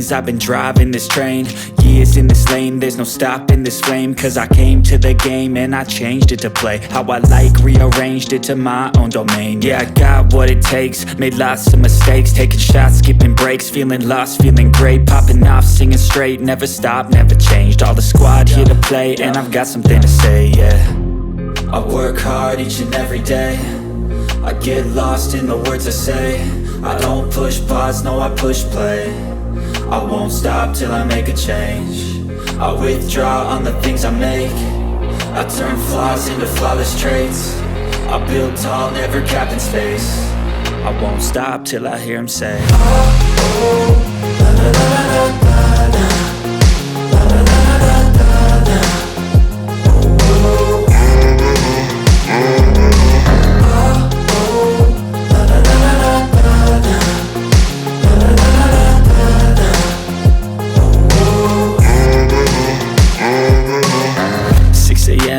years I've been driving this train, years in this lane, there's no stopping this flame. Cause I came to the game and I changed it to play how I like, rearranged it to my own domain. Yeah, I got what it takes, made lots of mistakes, taking shots, skipping breaks, feeling lost, feeling great, popping off, singing straight, never stopped, never changed. All the squad here to play and I've got something to say, yeah. I work hard each and every day, I get lost in the words I say. I don't push pause, no I push play. I won't stop till I make a change. I withdraw on the things I make. I turn flaws into flawless traits. I build tall, never capped in space. I won't stop till I hear him say, oh, oh, la la la la la la.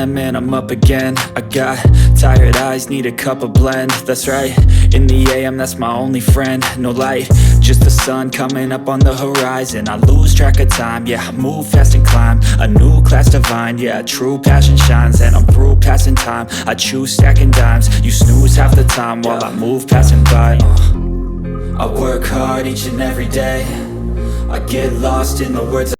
And I'm up again. I got tired eyes, need a cup of blend. That's right, in the AM, that's my only friend. No light, just the sun coming up on the horizon. I lose track of time, yeah, I move fast and climb a new class divine, yeah, true passion shines. And I'm through passing time, I choose stacking dimes. You snooze half the time while I move passing by. I work hard each and every day, I get lost in the words